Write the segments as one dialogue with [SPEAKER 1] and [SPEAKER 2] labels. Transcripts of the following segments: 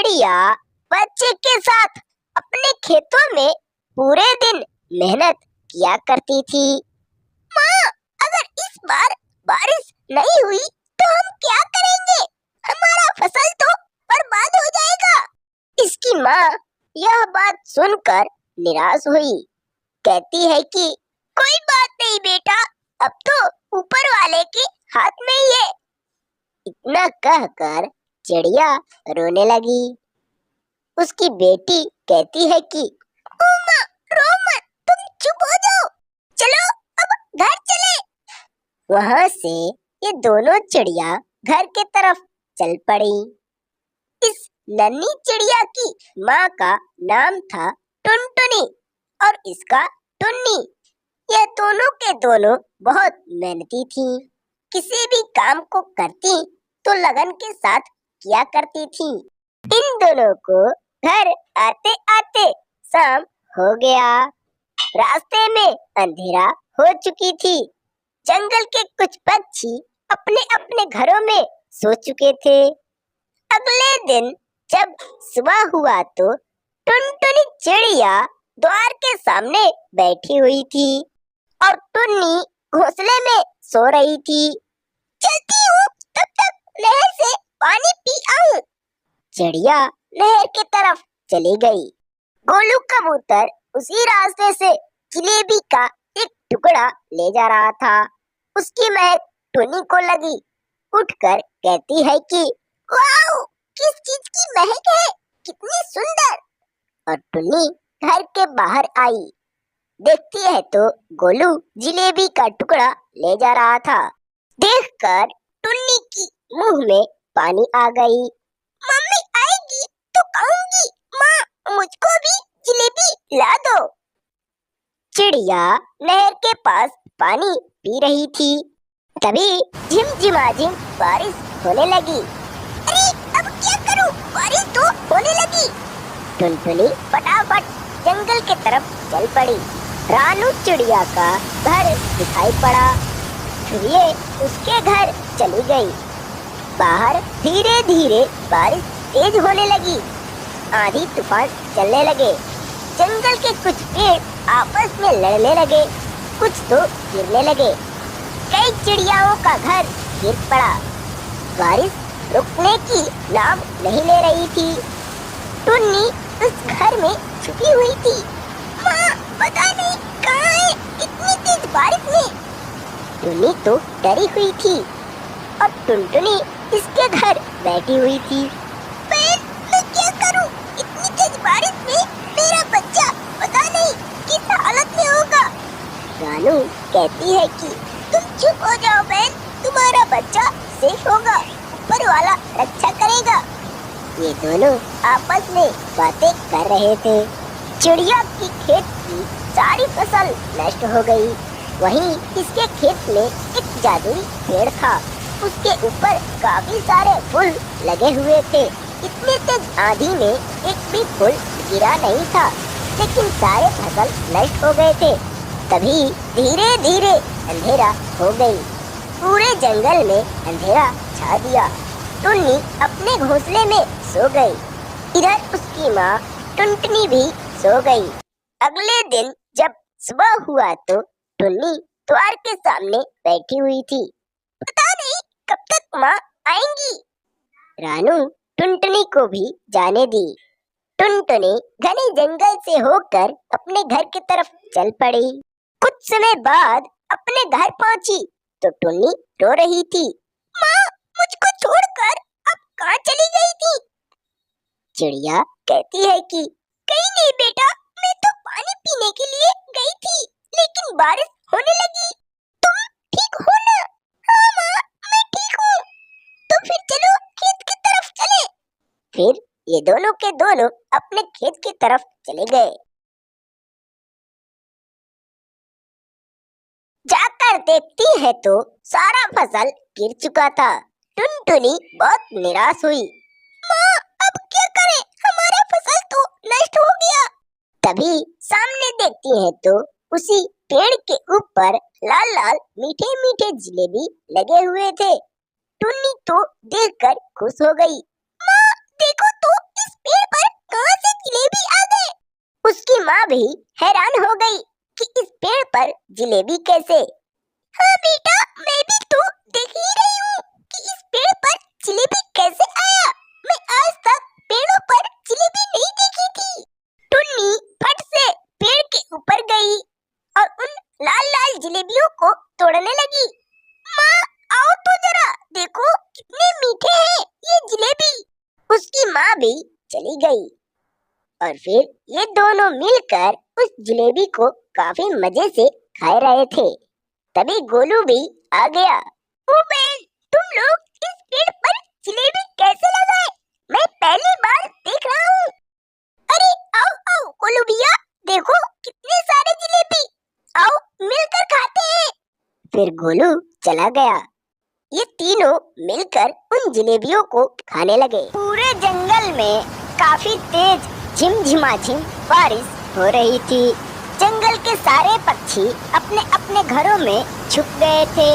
[SPEAKER 1] चिड़िया बच्चे के साथ अपने खेतों में पूरे दिन मेहनत किया करती थी। माँ, अगर इस बार बारिश नहीं हुई तो हम क्या करेंगे? हमारा फसल तो बर्बाद हो जाएगा। इसकी माँ यह बात सुनकर निराश हुई। कहती है कि कोई बात नहीं बेटा, अब तो ऊपर वाले के हाथ में ही है। इतना कहकर चिड़िया रोने लगी। उसकी बेटी कहती है कि ओ माँ, रो मत, तुम चुप हो जाओ, चलो अब घर चले। वहां से ये दोनों चिड़िया घर के तरफ चल पड़ी। इस नन्ही चिड़िया की माँ का नाम था टुनटुनी और इसका टुन्नी। यह दोनों के दोनों बहुत मेहनती थी। किसी भी काम को करती तो लगन के साथ किया करती थी। इन दोनों को घर आते आते शाम हो गया। रास्ते में अंधेरा हो चुकी थी। जंगल के कुछ पक्षी अपने अपने घरों में सो चुके थे। अगले दिन जब सुबह हुआ तो टुनटुनी चिड़िया द्वार के सामने बैठी हुई थी और टुन्नी घोंसले में सो रही थी। चलती हूँ, तब तक नहर से पानी पी आऊं। चिड़िया नहर की तरफ चली गई। गोलू कबूतर उसी रास्ते से जलेबी का एक टुकड़ा ले जा रहा था। उसकी महक टुन्नी को लगी। उठकर कहती है कि वाओ, किस चीज की महक है, कितनी सुंदर। और टुन्नी घर के बाहर आई। देखती है तो गोलू जलेबी का टुकड़ा ले जा रहा था। देखकर टुन्नी की मुंह में पानी आ गई। मम्मी आएगी तो कहूंगी, माँ मुझको भी जलेबी ला दो। चिड़िया नहर के पास पानी पी रही थी। तभी झिमझिमाझिम बारिश होने लगी। अरे अब क्या करूं, बारिश तो होने लगी। टुनटुनी फटाफट जंगल के तरफ चल पड़ी। रानू चिड़िया का घर दिखाई पड़ा। फिर ये उसके घर चली गई। बाहर धीरे धीरे बारिश तेज होने लगी। आंधी तूफान चलने लगे। जंगल के कुछ पेड़ आपस में लड़ने लगे, कुछ तो गिरने लगे। कई चिड़ियाओं का घर गिर पड़ा। बारिश रुकने की नाम नहीं ले रही थी। टुन्नी उस घर में छुपी हुई थी। माँ, पता नहीं कहाँ है इतनी तेज बारिश में। टुन्नी तो डरी हुई थी और टुनटुनी इसके घर बैठी हुई थी। मैं क्या करूं? इतनी तेज बारिश में मेरा बच्चा पता नहीं किस हालत में होगा। रानू कहती है कि तुम चुप हो जाओ बहन, तुम्हारा बच्चा सेफ होगा, ऊपर वाला रक्षा करेगा। ये दोनों आपस में बातें कर रहे थे। चिड़िया की खेत की सारी फसल नष्ट हो गई। वहीं इसके खेत में एक जादुई पेड़ था। उसके ऊपर काफी सारे फूल लगे हुए थे। इतने तेज आंधी में एक भी फूल गिरा नहीं था, लेकिन सारे फसल नष्ट हो गए थे। तभी धीरे धीरे अंधेरा हो गई। पूरे जंगल में अंधेरा छा दिया। टुन्नी अपने घोंसले में सो गई। इधर उसकी माँ टुनटुनी भी सो गई। अगले दिन जब सुबह हुआ तो टुन्नी द्वार के सामने बैठी हुई थी। पता नहीं कब तक माँ आएंगी। रानू टुनटुनी को भी जाने दी। टुनटुनी घने जंगल से होकर अपने घर की तरफ चल पड़ी। कुछ समय बाद अपने घर पहुंची तो टुन्नी रो रही थी। माँ, मुझको छोड़कर अब कहाँ चली गई थी? चिड़िया कहती है कि कहीं नहीं बेटा, मैं तो पानी पीने के लिए गई थी, लेकिन बारिश होने लगी। तुम ठीक हो ना? हाँ माँ, मैं ठीक हूँ। तो फिर चलो खेत की तरफ चले। फिर ये दोनों के दोनों अपने खेत की तरफ चले गए। जाकर देखती है तो सारा फसल गिर चुका था। टुनटुनी बहुत निराश हुई। माँ, अब क्या करें? हमारा फसल तो नष्ट हो गया। तभी सामने देखती है तो उसी पेड़ के ऊपर लाल लाल मीठे मीठे जलेबी लगे हुए थे। टुन्नी तो देखकर खुश हो गई। माँ, देखो तो इस जिलेबी आ गए। उसकी माँ भी हैरान हो गई कि इस पेड़ पर जिलेबी कैसे। हाँ बेटा, मैं भी तो देख ही रही हूँ कि इस पेड़ पर जिलेबी कैसे आया। मैं आज तक पेड़ों पर जिलेबी नहीं देखी थी। टुन्नी फट से पेड़ के ऊपर गई और उन लाल लाल जिलेबियों को तोड़ने लगी। माँ, आओ तो जरा देखो कितने मीठे हैं ये जिलेबी। उसकी माँ भी चली गई और फिर ये दोनों मिलकर उस जिलेबी को काफी मजे से खा रहे थे। तभी गोलू भी आ गया। ओ बहन, तुम लोग इस पेड़ पर जिलेबी कैसे लगाए? मैं पहली बार देख रहा हूँ। अरे आओ आओ गोलू भैया, देखो कितने सारे जिलेबी, आओ मिलकर खाते हैं। फिर गोलू चला गया। ये तीनों मिलकर उन जिलेबियों को खाने लगे। पूरे जंगल में काफी तेज झिमझिमाझिम बारिश हो रही थी। जंगल के सारे पक्षी अपने अपने घरों में छुप गए थे।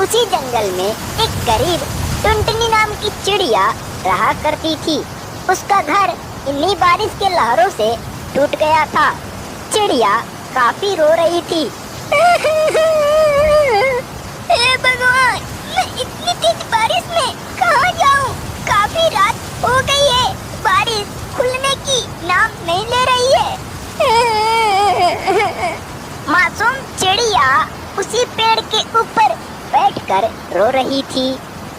[SPEAKER 1] उसी जंगल में एक गरीब टुनटुनी नाम की चिड़िया रहा करती थी। उसका घर इन्हीं बारिश के लहरों से टूट गया था। चिड़िया काफी रो रही थी। हे भगवान, मैं इतनी तेज बारिश में कहाँ जाऊँ? काफी रात हो गई है, बारिश खुलने की नाम नहीं ले रही है। मासूम चिड़िया उसी पेड़ के ऊपर बैठकर रो रही थी।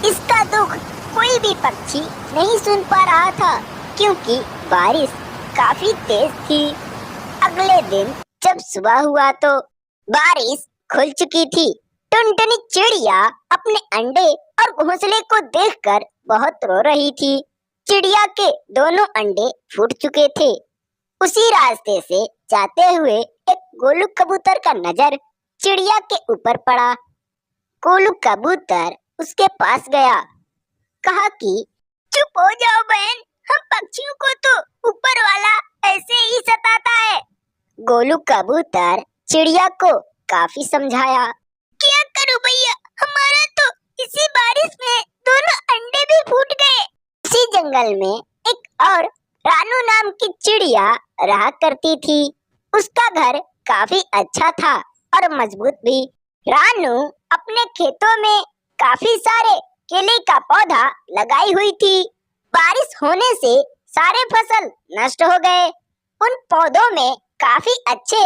[SPEAKER 1] इसका दुख कोई भी पक्षी नहीं सुन पा रहा था क्योंकि बारिश काफी तेज थी। अगले दिन जब सुबह हुआ तो बारिश खुल चुकी थी। टुनटुनी चिड़िया अपने अंडे और घोंसले को देखकर बहुत रो रही थी। चिड़िया के दोनों अंडे फूट चुके थे। उसी रास्ते से जाते हुए एक गोलू कबूतर का नजर चिड़िया के ऊपर पड़ा। गोलू कबूतर उसके पास गया, कहा कि चुप हो जाओ बहन, हम पक्षियों को तो ऊपर वाला ऐसे ही सताता है। गोलू कबूतर चिड़िया को काफी समझाया। क्या करूं भैया, हमारा तो इसी बारिश में दोनों अंडे भी फूट गए। इसी जंगल में एक और रानू नाम की चिड़िया रहा करती थी। उसका घर काफी अच्छा था और मजबूत भी। रानू अपने खेतों में काफी सारे केले का पौधा लगाई हुई थी। बारिश होने से सारे फसल नष्ट हो गए। उन पौधों में काफी अच्छे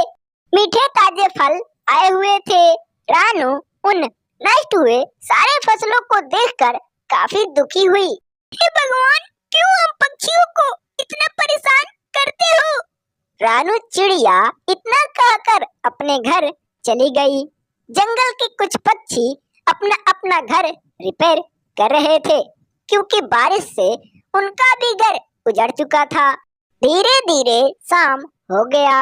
[SPEAKER 1] मीठे ताजे फल आए हुए थे। रानू उन नष्ट हुए सारे फसलों को देखकर काफी दुखी हुई। हे भगवान, क्यों हम पक्षियों को इतना परेशान करते हो? रानू चिड़िया इतना कहकर अपने घर चली गई। जंगल के कुछ पक्षी अपना अपना घर रिपेयर कर रहे थे क्योंकि बारिश से उनका भी घर उजड़ चुका था। धीरे धीरे शाम हो गया।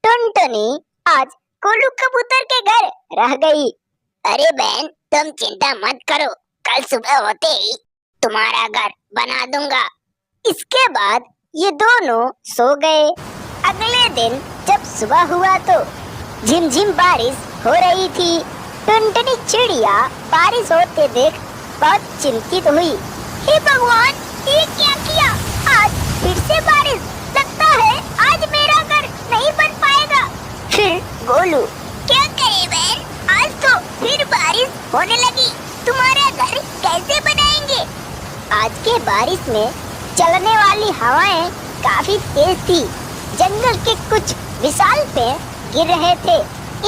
[SPEAKER 1] टुनटुनी आज गोलू कबूतर के घर रह गई। अरे बहन, तुम चिंता मत करो, कल सुबह होते ही तुम्हारा घर बना दूंगा। इसके बाद ये दोनों सो गए। अगले दिन जब सुबह हुआ तो झिमझिम बारिश हो रही थी। टुनटुनी चिड़िया बारिश होते देख बहुत चिंतित हुई। हे भगवान, ये क्या किया? आज फिर से बारिश, लगता है आज मेरा घर नहीं बन पाएगा। फिर गोलू, क्या करे बहन, आज तो फिर बारिश होने लगी, तुम्हारा घर कैसे बनाएंगे? आज के बारिश में चलने वाली हवाएं काफी तेज थी। जंगल के कुछ विशाल पेड़ गिर रहे थे।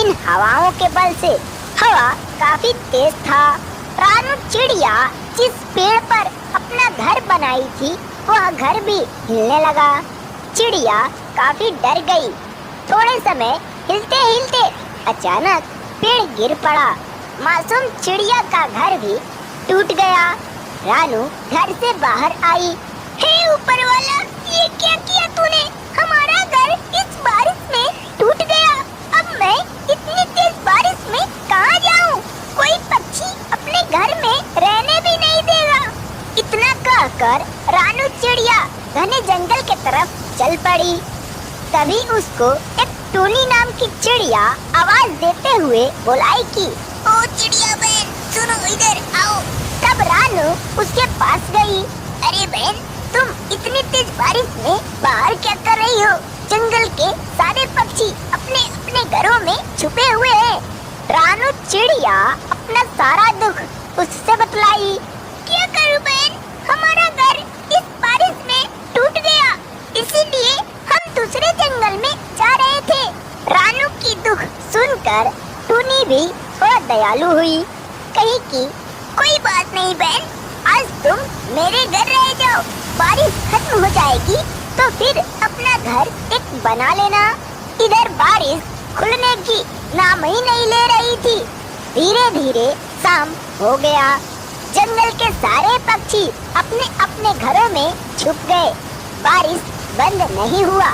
[SPEAKER 1] इन हवाओं के बल से हवा काफी तेज था। रानू चिड़िया जिस पेड़ पर अपना घर बनाई थी वह घर भी हिलने लगा। चिड़िया काफी डर गई। थोड़े समय हिलते हिलते अचानक पेड़ गिर पड़ा। मासूम चिड़िया का घर भी टूट गया। रानू घर से बाहर आई। हे ऊपर वाला, ये क्या किया तूने? हमारा घर इस बारिश में टूट गया। अब मैं इतनी तेज बारिश में कहाँ जाऊँ? कोई पक्षी अपने घर में रहने भी नहीं देगा। इतना कहकर रानू चिड़िया घने जंगल के तरफ चल पड़ी। तभी उसको एक टूनी नाम की चिड़िया आवाज देते हुए बुलाई कि ओ चिड़िया बहन, सुनो, इधर आओ। तब रानू उसके पास गई। अरे बहन, तुम इतनी तेज बारिश में बाहर क्या कर रही हो? जंगल के सारे पक्षी अपने अपने घरों में छुपे हुए हैं। रानू चिड़िया अपना सारा दुख उससे बतलाई। क्या करूं बहन, हमारा घर इस बारिश में टूट गया, इसीलिए हम दूसरे जंगल में जा रहे थे। रानू की दुख सुनकर टूनी भी थोड़ा दयालु हुई, कही कि कोई बात नहीं बहन, आज तुम मेरे घर रह जाओ, बारिश खत्म हो जाएगी तो फिर अपना घर एक बना लेना। इधर बारिश खुलने की नाम ही नहीं ले रही थी। धीरे धीरे शाम हो गया। जंगल के सारे पक्षी अपने अपने घरों में छुप गए। बारिश बंद नहीं हुआ।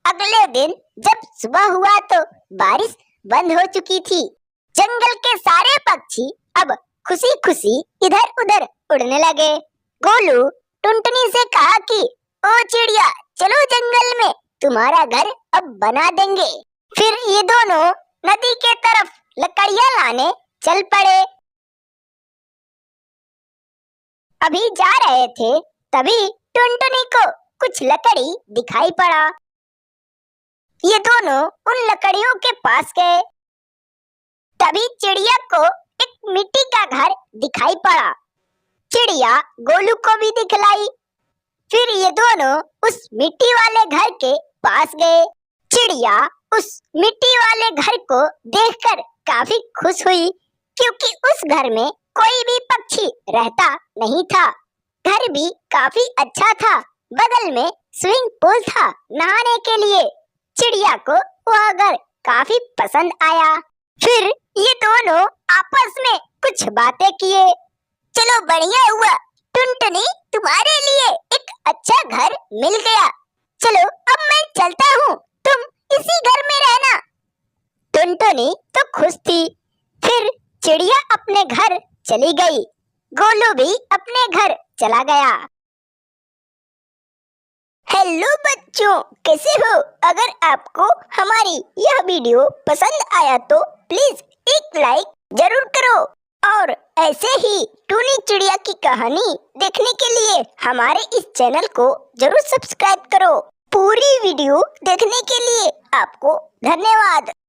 [SPEAKER 1] अगले दिन जब सुबह हुआ तो बारिश बंद हो चुकी थी। जंगल के सारे पक्षी अब खुशी खुशी इधर उधर उड़ने लगे। गोलू टुनटुनी से कहा कि ओ चिड़िया, चलो जंगल में तुम्हारा घर अब बना देंगे। फिर ये दोनों नदी के तरफ लकड़ियां लाने चल पड़े। अभी जा रहे थे तभी टुनटुनी को कुछ लकड़ी दिखाई पड़ा। ये दोनों उन लकड़ियों के पास गए। तभी चिड़िया को एक मिट्टी का घर दिखाई पड़ा। चिड़िया गोलू को भी दिखलाई। फिर ये दोनों उस मिट्टी वाले घर के पास गए। चिड़िया उस मिट्टी वाले घर को देखकर काफी खुश हुई, क्योंकि उस घर में कोई भी पक्षी रहता नहीं था। घर भी काफी अच्छा था। बगल में स्विमिंग पूल था नहाने के लिए। चिड़िया को वह घर काफी पसंद आया। फिर ये दोनों आपस में कुछ बातें किए। चलो बढ़िया हुआ टुनटुनी, तुम्हारे लिए एक अच्छा घर मिल गया। चलो अब मैं चलता हूँ, तुम इसी घर में रहना। टुनटुनी तो खुश थी। फिर चिड़िया अपने घर चली गई। गोलू भी अपने घर चला गया। हेलो बच्चों, कैसे हो? अगर आपको हमारी यह वीडियो पसंद आया तो प्लीज एक लाइक जरूर करो और ऐसे ही टूनी चिड़िया की कहानी देखने के लिए हमारे इस चैनल को जरूर सब्सक्राइब करो। पूरी वीडियो देखने के लिए आपको धन्यवाद।